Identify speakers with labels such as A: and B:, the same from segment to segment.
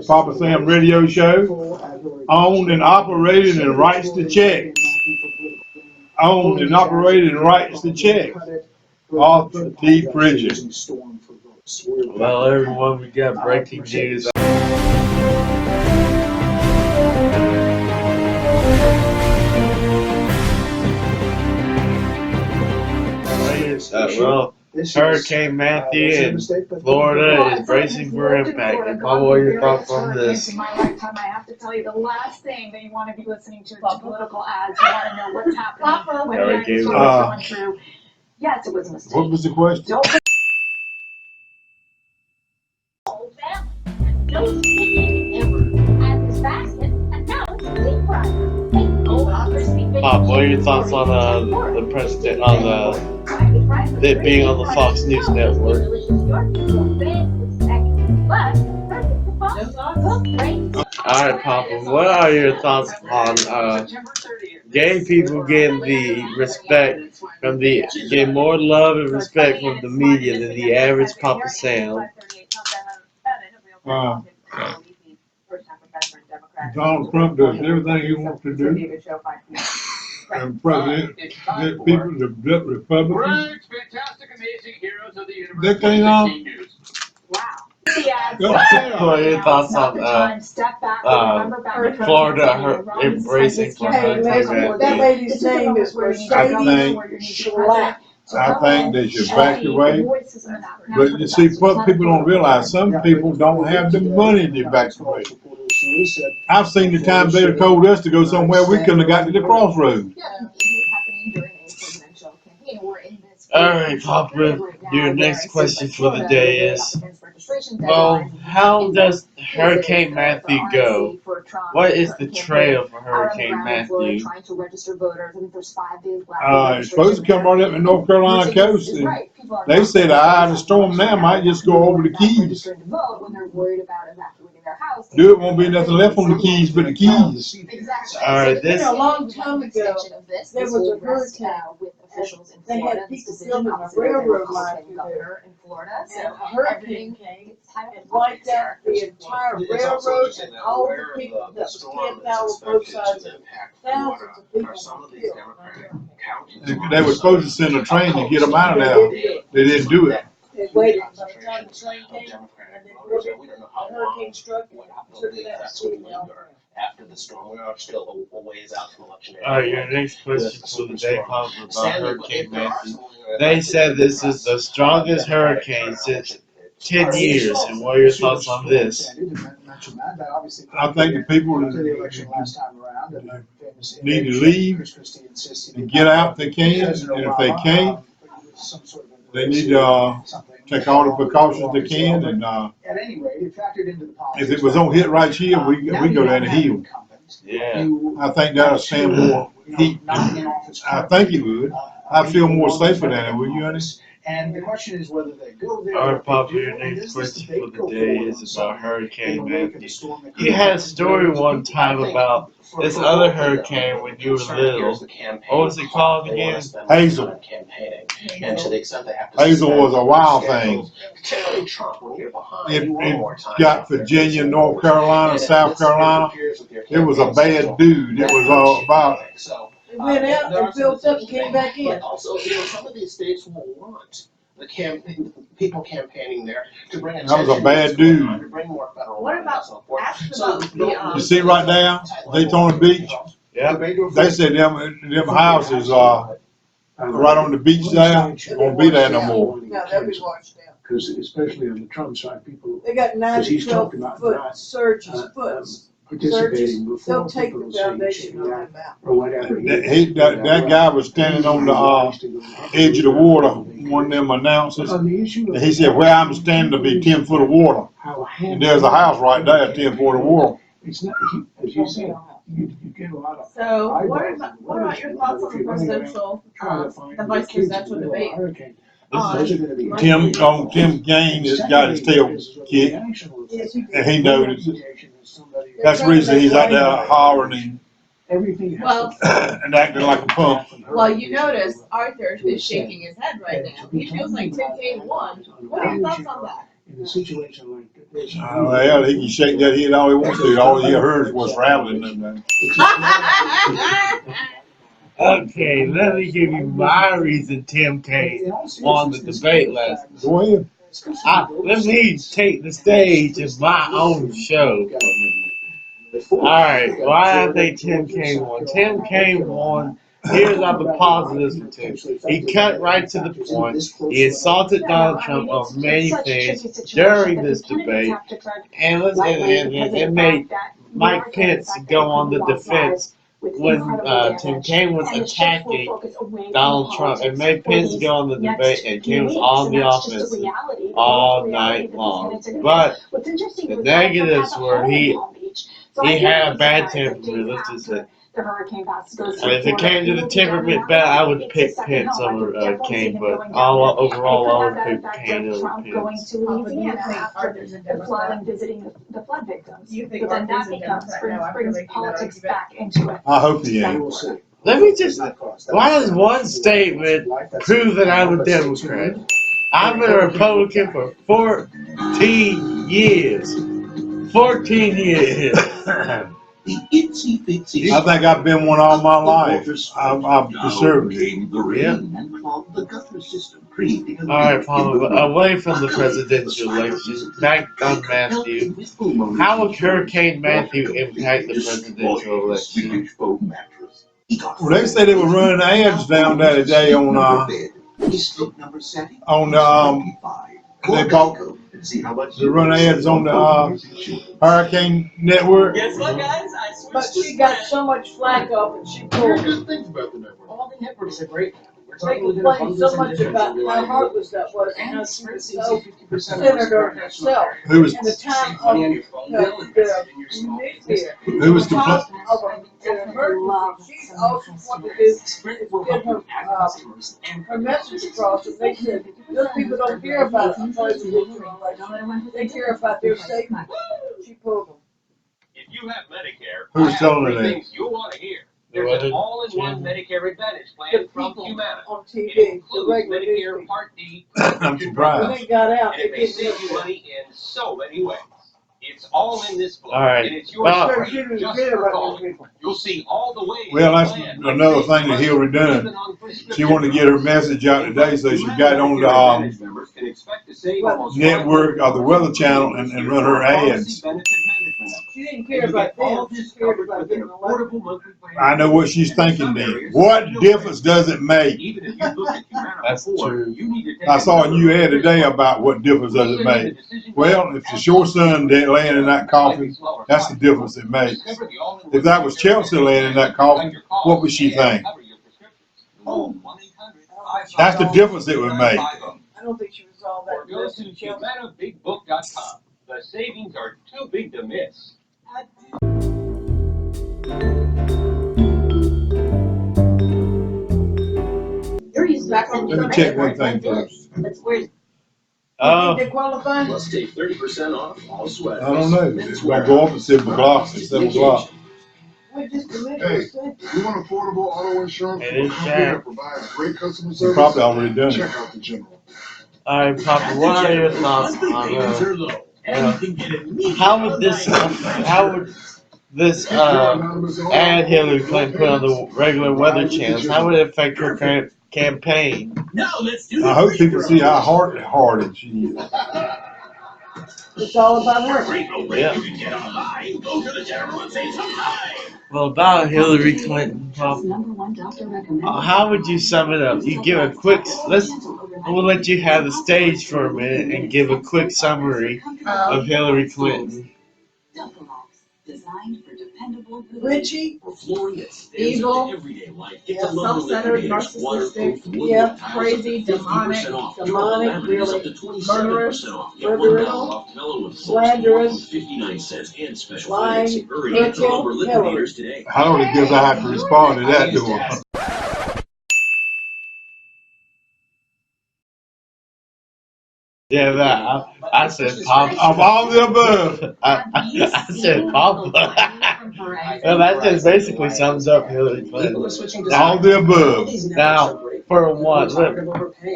A: Papa Sam radio show, owned and operated and writes the check. Owned and operated and writes the check. Arthur T. Pridgeon.
B: Well, everyone, we got breaking news. Hurricane Matthew in Florida is bracing for impact. Bob, what are your thoughts on this?
C: In my lifetime, I have to tell you, the last thing that you want to be listening to is political ads. You want to know what's happening, what they're going through. Yes, it was a mistake.
A: What was the question?
D: No speaking ever had this basket, and now it's sleep right.
B: Bob, what are your thoughts on the president it being on the Fox News network? Alright, Papa, what are your thoughts on gay people getting getting more love and respect from the media than the average Papa Sam?
A: Donald Trump does everything he wants to do. And President people, the Republicans, they can't
B: What are your thoughts on Florida embracing for Hurricane
E: That lady's name is Mercedes Schlatt.
A: I think they should evacuate. But you see, what people don't realize, some people don't have the money to evacuate. I've seen the times they have told us to go somewhere we couldn't have got to the crossroads.
B: Alright, Papa, your next question for the day is, well, how does Hurricane Matthew go? What is the trail for Hurricane Matthew?
A: It's supposed to come right up the North Carolina coast. And they said the eye of the storm now might just go over the Keys. It won't be nothing left on the Keys but the Keys.
B: Alright,
E: A long time ago, there was a hurricane. They had people building a railroad line through there. And a hurricane came and wiped out the entire railroad and all the people that was camped out on both sides. Thousands of people were killed.
A: They were supposed to send a train to get them out of there. They didn't do it.
E: They waited by the time the train came, and then the hurricane struck and took that city down.
F: After the storm, we are still a ways out from election day.
B: Alright, your next question for the day, Papa, about Hurricane Matthew. They said this is the strongest hurricane since 10 years, and what are your thoughts on this?
A: I think the people need to leave and get out if they can, and if they can't, they need to take all the precautions they can, and if it was on hit right here, we go down the hill.
B: Yeah.
A: I think that'll stand more heat. I think it would. I feel more safer down there, would you, honey?
F: And the question is whether they go there.
B: Alright, Papa, your next question for the day is about Hurricane Matthew. You had a story one time about this other hurricane when you were little. What was it called again?
A: Hazel.
F: And to the extent they have to
A: Hazel was a wild thing.
F: particularly Trump, when you're behind,
A: It got Virginia, North Carolina, South Carolina. It was a bad dude. It was about.
E: It went out and built up and came back in.
F: But also, some of these states will want the people campaigning there to bring attention.
A: That was a bad dude.
F: To bring more federal
G: What about
A: You see right now, Daytona Beach?
B: Yeah.
A: They said them houses right on the beach there won't be there no more.
E: No, they'll be washed out.
H: Because especially on the Trump side, people
E: They got 9 to
H: he's
E: 12
H: talking about
E: foot
H: not,
E: surges, foots.
H: participating
E: They'll
H: before
E: take
H: people
E: the
H: say you
E: foundation
H: should
E: on
H: not,
E: them out.
H: or whatever.
A: That guy was standing on the edge of the water, one of them announcers,
H: On the issue
A: and
H: of
A: he said, where I'm standing to be 10 foot of water.
H: how
A: And there's a house right there, 10 foot of water.
H: It's not, as you said, you get a lot of.
G: So what about your thoughts on the presidential, the vice presidential debate?
A: Tim Kaine has got his tail kicked, and he knows it. That's the reason he's out there hollering
G: Well,
A: and acting like a punk.
G: well, you notice Arthur is shaking his head right now. He feels like Tim Kaine won. What are your thoughts on that?
H: in a situation like this.
A: Well, he can shake that head all he wants to. All he heard was rattling and
B: Okay, let me give you my reason Tim Kaine won the debate last night.
A: Go ahead.
B: Let me take the stage in my own show. Alright, why I think Tim Kaine won. Tim Kaine won. Here's all the positives for Tim. He cut right to the point. He assaulted Donald Trump on many things during this debate. And it made Mike Pence go on the defense when Tim Kaine was attacking Donald Trump. It made Pence go on the debate, and Kaine was on the offensive all night long. But the negatives were he had a bad temperament, let's just say.
C: The hurricane pass goes
B: And if it came to the temperament battle, I would pick Pence over Kaine, but overall I would pick Kaine over
C: going
B: Pence.
C: to Louisiana after the flood and visiting the flood victims. But then that brings politics back into it.
A: I hope he ain't.
B: Let me just, why does one statement prove that I'm a Democrat? I've been a Republican for 14 years. 14 years.
A: I think I've been one all my life. I'm conservative.
B: Yeah. Alright, Palmer, away from the presidential election, back on Matthew. How would Hurricane Matthew impact the presidential election?
A: Well, they say they were running ads down there today on they bought, they run ads on the Hurricane Network.
G: Guess what, guys? I switched
I: But
G: to
I: she got
G: Sprint.
I: so much flack up and she
F: There
I: pulled.
F: are good things about the network.
E: All the networks are great. We're
I: They complained so much about how heartless that was and how she was so centered on herself.
A: Who was
I: And the time of the nuclear.
A: who was the
I: Top of an emergency, she also wanted to do is get her message across, and they said, those people don't care about a presidential election, they care about their safety. She pulled them.
J: If you have Medicare,
A: Who's
J: I have
A: telling her
J: three
A: that?
J: things you'll want to hear. There's an all-in-one Medicare Advantage
I: The
J: plan from
I: people
J: Humana.
I: on
J: It
I: TV, the
J: includes
I: regular
J: Medicare
I: news
J: Part D,
A: I'm
I: people.
A: surprised.
I: When it got out,
J: and
I: it
J: it may
I: didn't
J: save
I: look
J: you
I: good.
J: money in so many ways. It's all in this book,
B: All right.
J: and it's yours
B: Well,
J: for
I: She
J: free,
I: was
J: just
I: good
J: for
I: about
J: calling.
I: those people.
J: You'll see all the ways.
A: Well, that's
J: the plan
A: another
J: might
A: thing
J: save
A: that
J: you
A: Hillary
J: money,
A: done.
J: even on prescription
A: She wanted to get her message out today, so she got on the
J: Advantage members can expect to save almost
A: network of the Weather Channel and run her ads.
I: She didn't care about them, she cared about getting elected.
A: I know what she's thinking then. What difference does it make?
J: Even if you look at Humana
B: That's
J: before,
B: true.
J: you need to take
A: I saw a new
J: another
A: ad today about what difference does it make. Well, if it's your son laying in that coffin, that's the difference it makes. If that was Chelsea laying in that coffin, what would she think? That's the difference it would make.
I: I don't think she was all
J: Or
I: that
J: go
I: good.
J: to HumanaBigBook.com. The savings are too big to miss.
E: You're used back on
A: Let me check one thing first.
B: Oh,
I: Did they qualify?
F: Let's take 30% off all sweaters.
A: I don't know. It's gonna go up at 7 o'clock. It's 7 o'clock.
I: Wait just a minute.
K: Hey.
I: what's that?
K: You want affordable auto insurance
B: It
K: from a
B: is
K: company
B: Jack.
K: that provides great customer
A: You
K: service?
A: probably already done
K: Check
A: it.
K: out the General.
B: alright, Papa, what are your thoughts on how would this ad Hillary Clinton put on the regular weather channels, how would it affect her campaign?
A: I hope people see how hard-hearted she is.
I: It's all about her.
B: Yeah. Well, about Hillary Clinton, Papa, how would you sum it up? You give a quick, we'll let you have the stage for a minute and give a quick summary of Hillary Clinton.
I: Witchy,
G: Evil, self-centered, narcissistic,
I: yeah,
G: crazy, demonic,
I: really,
G: murderous,
I: slanderous, lying, crooked, Hillary.
A: I don't guess I have to respond to that, do I?
B: Yeah, that, I said Papa.
A: Of all the above.
B: I said Papa. Well, that just basically sums up Hillary Clinton.
A: All the above.
B: Now, for what? Let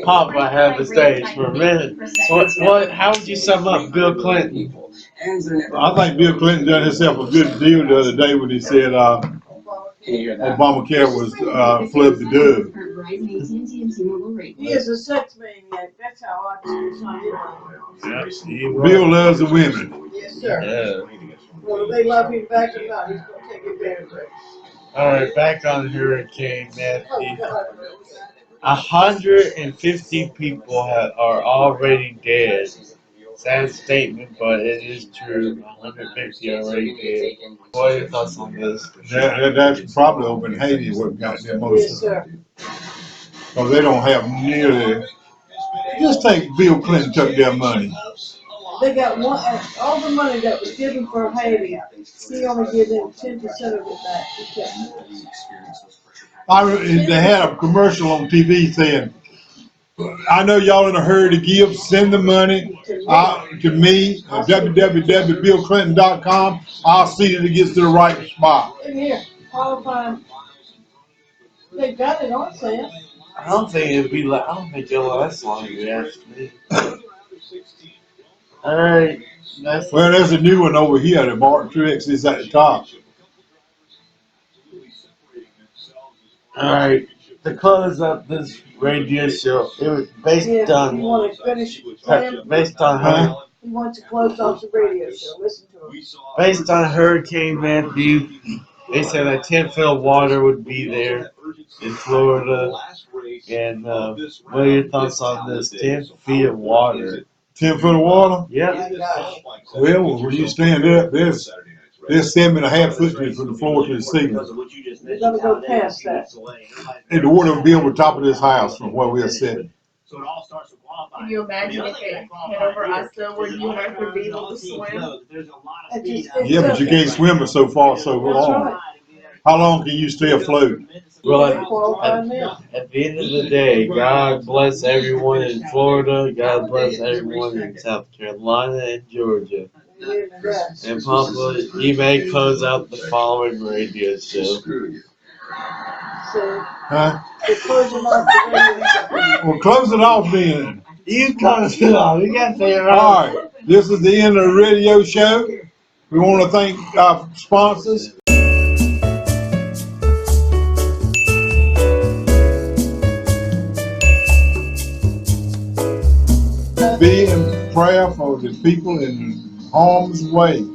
B: Papa have the stage for a minute. What? How would you sum up Bill Clinton?
A: I think Bill Clinton done himself a good deal the other day when he said Obamacare was flipped the dub.
I: He is a sex maniac. That's how I describe him.
A: Bill loves the women.
I: Yes, sir.
B: Yeah.
I: Whether they love him back or not, he's gonna take advantage of it.
B: All right, back on Hurricane
I: Oh,
B: Matthew.
I: God.
B: 150 people are already dead. Sad statement, but it is true. 150 already dead. What are your thoughts on this?
A: That's probably over in Haiti what got them most
I: Yes,
A: of
I: sir.
A: them. Because they don't have nearly. Just think Bill Clinton took their money.
I: They got one, all the money that was given for Haiti, he only gave them 10% of it back. He kept it.
A: They had a commercial on TV saying, I know y'all in a hurry to give, send the money to me at www.billclinton.com. I'll see that it gets to the right spot.
I: In here, qualifying. They got it on sale.
B: I don't think it'd be like. I don't think it'll last long. If you ask me. All right.
A: Well, there's a new one over here. The Martin Truex is at the top.
B: Alright, to close up this radio show, it was based on.
I: You want to finish?
B: Based on her.
I: He wants to close off the radio show. Listen to him.
B: Based on Hurricane Matthew, they said that 10 feet of water would be there in Florida. And what are your thoughts on this? 10 feet of water.
A: 10 foot of water?
B: Yeah.
A: Well, when you stand up, there's 7.5 foot from the floor to the ceiling.
I: You're gonna go past that.
A: And the water will be over top of this house from where we are sitting.
G: Can you imagine if it hit over us though, where you and I would be able to swim?
A: Yeah, but you can't swim it so far so long. How long can you stay afloat?
B: Well, at the end of the day, God bless everyone in Florida. God bless everyone in South Carolina and Georgia. And Papa, you may close out the following radio show.
A: Huh?
I: Well,
A: Close it off then.
B: You close it off. You got to say it right.
A: All right. This is the end of the radio show. We want to thank our sponsors. Be in prayer for the people in harm's way.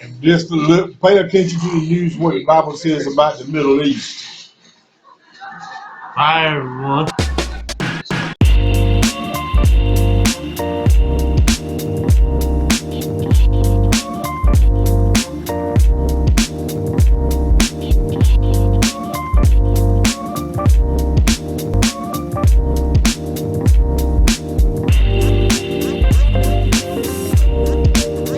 A: And just to look, pay attention to the news, what the Bible says about the Middle East.
B: Hi, everyone.